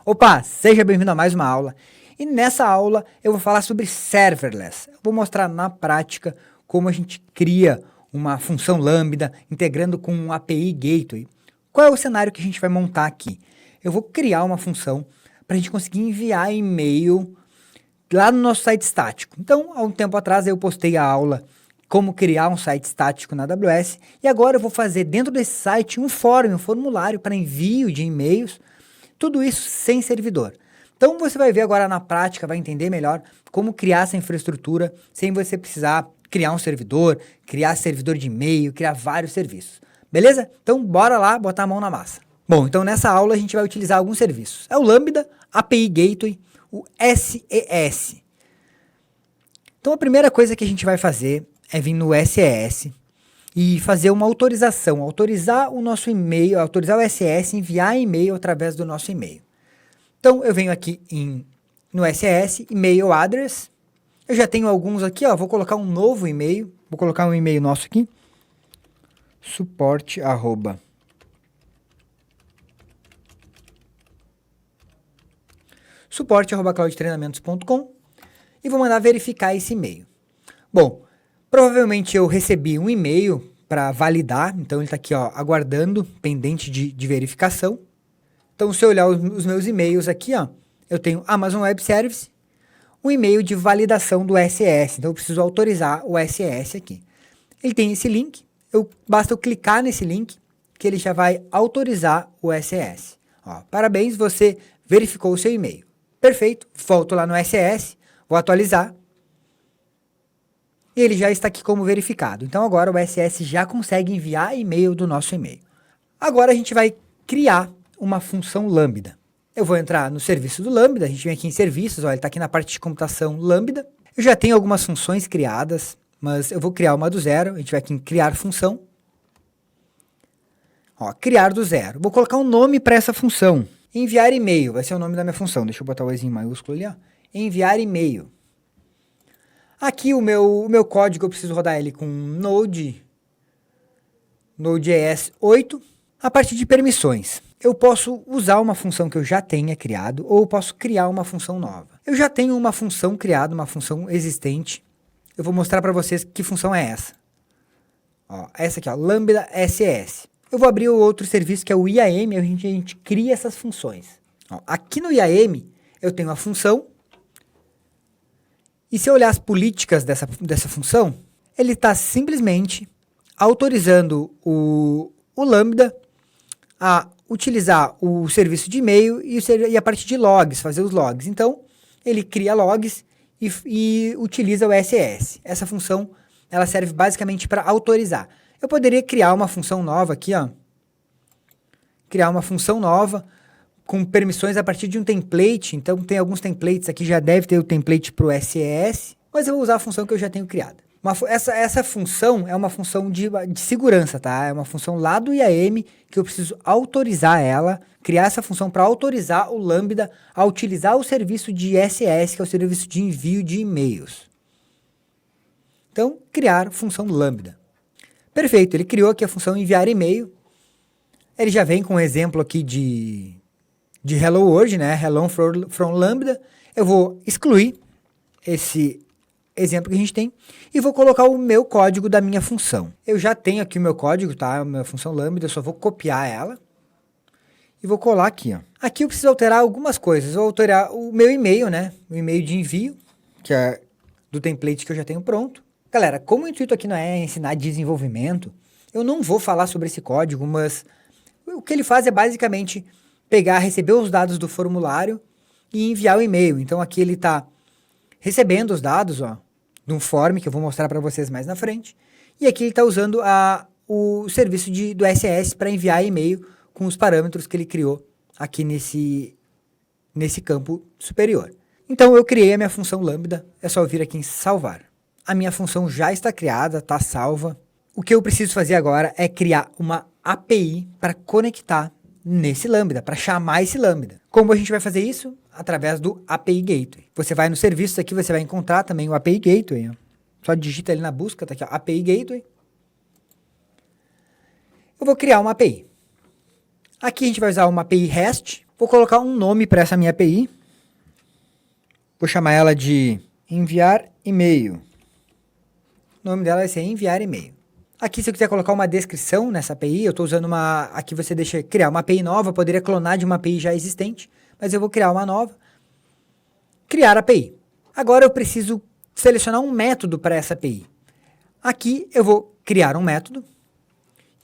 Opa, seja bem-vindo a mais uma aula. E nessa aula eu vou falar sobre serverless. Eu vou mostrar na prática como a gente cria uma função Lambda integrando com um API Gateway. Qual é o cenário que a gente vai montar aqui? Eu vou criar uma função para a gente conseguir enviar e-mail lá no nosso site estático. Então, há um tempo atrás eu postei a aula como criar um site estático na AWS e agora eu vou fazer dentro desse site um formulário para envio de e-mails. Tudo isso sem servidor. Então você vai ver agora na prática, vai entender melhor como criar essa infraestrutura sem você precisar criar um servidor, criar servidor de e-mail, criar vários serviços. Beleza? Então bora lá botar a mão na massa. Bom, então nessa aula a gente vai utilizar alguns serviços. É o Lambda, API Gateway, o SES. Então a primeira coisa que a gente vai fazer é vir no SES e fazer uma autorização, autorizar o nosso e-mail, autorizar o SES, enviar e-mail através do nosso e-mail. Então, eu venho aqui no SES, e-mail address, eu já tenho alguns aqui, ó, vou colocar um novo e-mail, vou colocar um e-mail nosso aqui, suporte@cloudtreinamentos.com e vou mandar verificar esse e-mail. Bom, provavelmente eu recebi um e-mail para validar, então ele está aqui, ó, aguardando, pendente de verificação. Então, se eu olhar os meus e-mails aqui, ó, eu tenho Amazon Web Service, um e-mail de validação do SES, então eu preciso autorizar o SES aqui. Ele tem esse link, basta eu clicar nesse link que ele já vai autorizar o SES. Ó, parabéns, você verificou o seu e-mail. Perfeito, volto lá no SES, vou atualizar. E ele já está aqui como verificado. Então agora o SES já consegue enviar e-mail do nosso e-mail. Agora a gente vai criar uma função Lambda. Eu vou entrar no serviço do Lambda, a gente vem aqui em serviços, ó, ele está aqui na parte de computação Lambda. Eu já tenho algumas funções criadas, mas eu vou criar uma do zero, a gente vai aqui em criar função. Ó, criar do zero. Vou colocar um nome para essa função. Enviar e-mail, vai ser o nome da minha função. Deixa eu botar o Ezinho maiúsculo ali, ó. Enviar e-mail. Aqui o meu código eu preciso rodar ele com Node.js 8. A partir de permissões, eu posso usar uma função que eu já tenha criado ou eu posso criar uma função nova. Eu já tenho uma função criada, uma função existente. Eu vou mostrar para vocês que função é essa. Ó, essa aqui, ó, Lambda SES. Eu vou abrir o outro serviço que é o IAM, a gente cria essas funções. Ó, aqui no IAM eu tenho a função. E se eu olhar as políticas dessa função, ele está simplesmente autorizando o Lambda a utilizar o serviço de e-mail e a partir de logs, fazer os logs. Então, ele cria logs e utiliza o SES. Essa função, ela serve basicamente para autorizar. Eu poderia criar uma função nova aqui, ó. Criar uma função nova com permissões a partir de um template. Então, tem alguns templates aqui, já deve ter o template para o SES, mas eu vou usar a função que eu já tenho criada. Essa função é uma função de segurança, tá? É uma função lá do IAM que eu preciso autorizar ela, criar essa função para autorizar o Lambda a utilizar o serviço de SES, que é o serviço de envio de e-mails. Então, criar função Lambda. Perfeito, ele criou aqui a função enviar e-mail. Ele já vem com um exemplo aqui de Hello World, né? Hello from Lambda. Eu vou excluir esse exemplo que a gente tem e vou colocar o meu código da minha função. Eu já tenho aqui o meu código, tá? A minha função Lambda, eu só vou copiar ela e vou colar aqui, ó. Aqui eu preciso alterar algumas coisas. Eu vou alterar o meu e-mail, né? O e-mail de envio, que é do template que eu já tenho pronto. Galera, como o intuito aqui não é ensinar desenvolvimento, eu não vou falar sobre esse código, mas o que ele faz é basicamente receber os dados do formulário e enviar o e-mail. Então aqui ele está recebendo os dados, ó, de um form que eu vou mostrar para vocês mais na frente. E aqui ele está usando o serviço do SES para enviar e-mail com os parâmetros que ele criou aqui nesse campo superior. Então eu criei a minha função Lambda, é só vir aqui em salvar. A minha função já está criada, está salva. O que eu preciso fazer agora é criar uma API para conectar nesse Lambda, para chamar esse Lambda. Como a gente vai fazer isso? Através do API Gateway. Você vai no serviço aqui, você vai encontrar também o API Gateway. Ó. Só digita ali na busca, tá aqui, ó, API Gateway. Eu vou criar uma API. Aqui a gente vai usar uma API REST, Vou colocar um nome para essa minha API. Vou chamar ela de enviar e-mail. O nome dela vai ser enviar e-mail. Aqui, se eu quiser colocar uma descrição nessa API, eu estou usando uma... Aqui você deixa criar uma API nova, eu poderia clonar de uma API já existente, mas eu vou criar uma nova. Criar API. Agora eu preciso selecionar um método para essa API. Aqui eu vou criar um método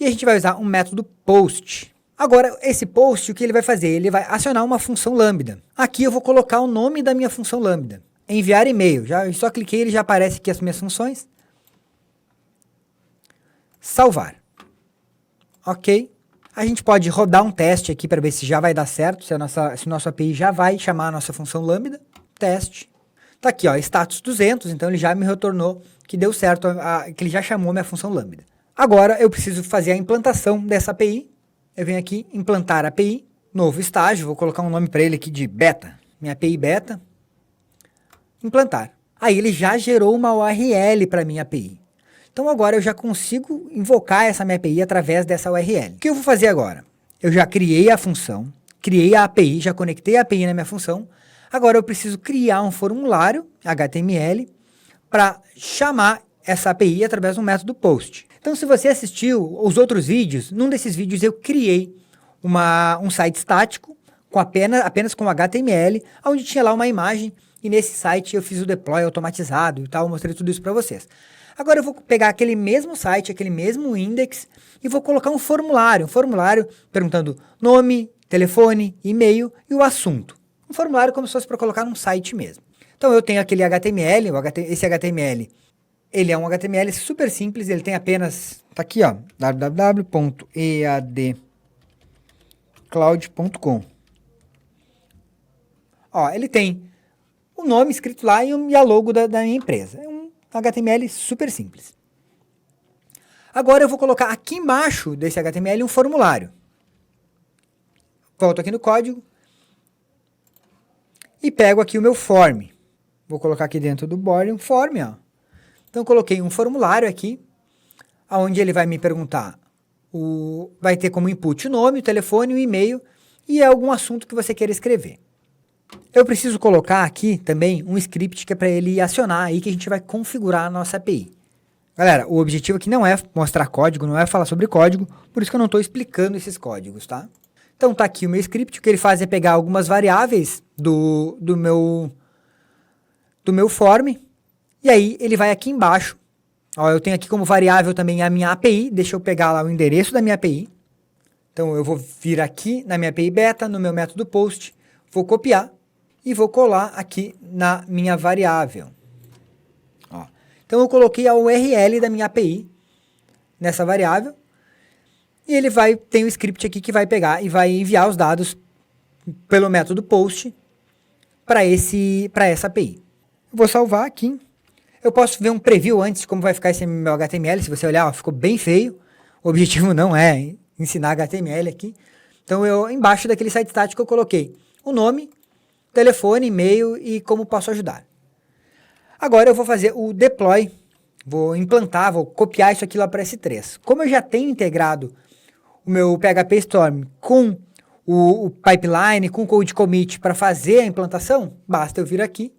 e a gente vai usar um método post. Agora, esse post, o que ele vai fazer? Ele vai acionar uma função lambda. Aqui eu vou colocar o nome da minha função lambda. Enviar e-mail. Só cliquei, ele já aparece aqui as minhas funções. Salvar. Ok. A gente pode rodar um teste aqui para ver se já vai dar certo, se o nosso API já vai chamar a nossa função lambda. Teste. Tá aqui, ó, status 200, então ele já me retornou que deu certo, que ele já chamou minha função lambda. Agora eu preciso fazer a implantação dessa API. Eu venho aqui, implantar API, novo estágio, vou colocar um nome para ele aqui de beta, minha API beta, implantar. Aí ele já gerou uma URL para minha API. Então agora eu já consigo invocar essa minha API através dessa URL. O que eu vou fazer agora? Eu já criei a função, criei a API, já conectei a API na minha função. Agora eu preciso criar um formulário HTML para chamar essa API através do método post. Então, se você assistiu os outros vídeos, num desses vídeos eu criei um site estático com apenas com HTML, onde tinha lá uma imagem, e nesse site eu fiz o deploy automatizado e tal, mostrei tudo isso para vocês. Agora eu vou pegar aquele mesmo site, aquele mesmo index, e vou colocar um formulário perguntando nome, telefone, e-mail e o assunto. Um formulário como se fosse para colocar num site mesmo. Então eu tenho aquele HTML, esse HTML, ele é um HTML super simples, ele tem apenas, tá aqui ó, www.eadcloud.com. Ó, ele tem o nome escrito lá e a logo da minha empresa. É um HTML super simples. Agora eu vou colocar aqui embaixo desse HTML um formulário. Volto aqui no código e pego aqui o meu form. Vou colocar aqui dentro do body um form, ó. Então eu coloquei um formulário aqui, onde ele vai me perguntar, vai ter como input o nome, o telefone, o e-mail e algum assunto que você queira escrever. Eu preciso colocar aqui também um script que é para ele acionar aí, que a gente vai configurar a nossa API. Galera, o objetivo aqui não é mostrar código, não é falar sobre código, por isso que eu não estou explicando esses códigos, tá? Então tá aqui o meu script, o que ele faz é pegar algumas variáveis do meu form, e aí ele vai aqui embaixo, ó, eu tenho aqui como variável também a minha API, deixa eu pegar lá o endereço da minha API. Então eu vou vir aqui na minha API beta, no meu método post, vou copiar e vou colar aqui na minha variável. Ó, então eu coloquei a URL da minha API nessa variável, e ele tem um script aqui que vai pegar e vai enviar os dados pelo método post para essa API. Eu vou salvar aqui. Eu posso ver um preview antes de como vai ficar esse meu HTML. Se você olhar, ó, ficou bem feio. O objetivo não é ensinar HTML aqui. Então, embaixo daquele site estático eu coloquei o nome, telefone, e-mail e como posso ajudar. Agora eu vou fazer o deploy. Vou implantar, vou copiar isso aqui lá para S3. Como eu já tenho integrado o meu PHP Storm com o pipeline, com o code commit para fazer a implantação, basta eu vir aqui,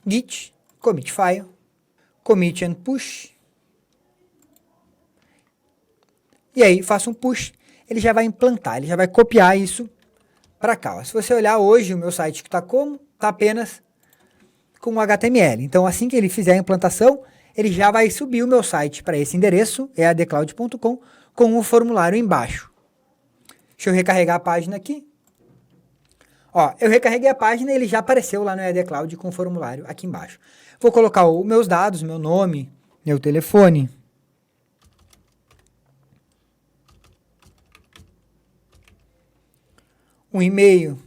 git, commit file, commit and push, e aí faço um push, ele já vai implantar, ele já vai copiar isso para cá. Ó. Se você olhar hoje o meu site que está como, está apenas com HTML. Então assim que ele fizer a implantação, ele já vai subir o meu site para esse endereço, eadcloud.com, com o formulário embaixo. Deixa eu recarregar a página aqui. Ó, eu recarreguei a página e ele já apareceu lá no EAD Cloud com o formulário aqui embaixo. Vou colocar os meus dados, meu nome, meu telefone. Um e-mail.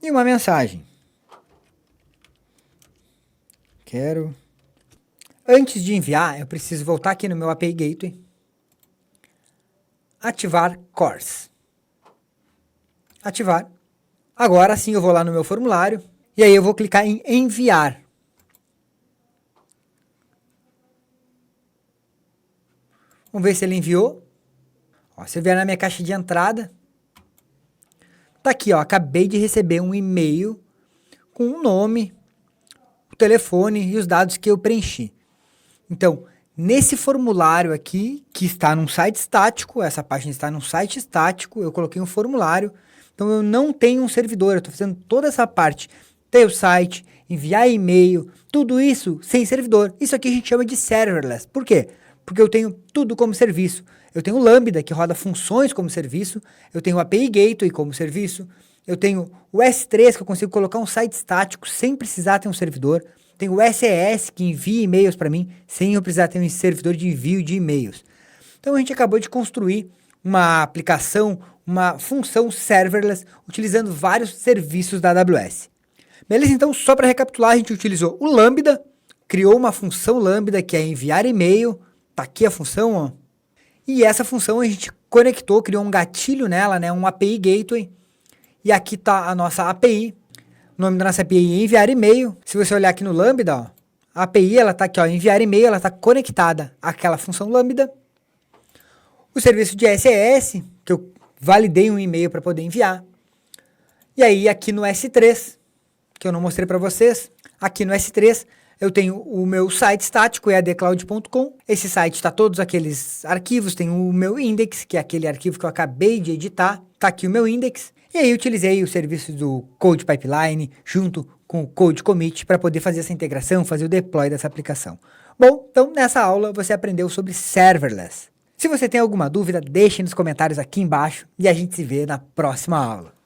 E uma mensagem. Antes de enviar, eu preciso voltar aqui no meu API Gateway. Ativar CORS. Ativar. Agora sim eu vou lá no meu formulário. E aí eu vou clicar em enviar. Vamos ver se ele enviou. Ó, se eu vier na minha caixa de entrada, tá aqui, ó, acabei de receber um e-mail com o nome, o telefone e os dados que eu preenchi. Então, nesse formulário aqui, que está num site estático, essa página está num site estático, eu coloquei um formulário, então eu não tenho um servidor, eu estou fazendo toda essa parte, ter o site, enviar e-mail, tudo isso sem servidor. Isso aqui a gente chama de serverless. Por quê? Porque eu tenho tudo como serviço. Eu tenho o Lambda, que roda funções como serviço, eu tenho o API Gateway como serviço, eu tenho o S3, que eu consigo colocar um site estático sem precisar ter um servidor, tenho o SES, que envia e-mails para mim, sem eu precisar ter um servidor de envio de e-mails. Então a gente acabou de construir uma aplicação, uma função serverless, utilizando vários serviços da AWS. Beleza? Então, só para recapitular, a gente utilizou o Lambda, criou uma função Lambda, que é enviar e-mail, tá aqui a função, ó. E essa função a gente conectou, criou um gatilho nela, né, um API Gateway. E aqui tá a nossa API. O nome da nossa API é enviar e-mail. Se você olhar aqui no Lambda, ó, a API ela tá aqui, ó, enviar e-mail, ela tá conectada àquela função Lambda. O serviço de SES, que eu validei um e-mail para poder enviar. E aí aqui no S3, que eu não mostrei para vocês, aqui no S3 eu tenho o meu site estático, eadcloud.com. Esse site está todos aqueles arquivos, tem o meu index, que é aquele arquivo que eu acabei de editar. Tá aqui o meu index. E aí eu utilizei o serviço do Code Pipeline junto com o Code Commit para poder fazer essa integração, fazer o deploy dessa aplicação. Bom, então nessa aula você aprendeu sobre serverless. Se você tem alguma dúvida, deixe nos comentários aqui embaixo e a gente se vê na próxima aula.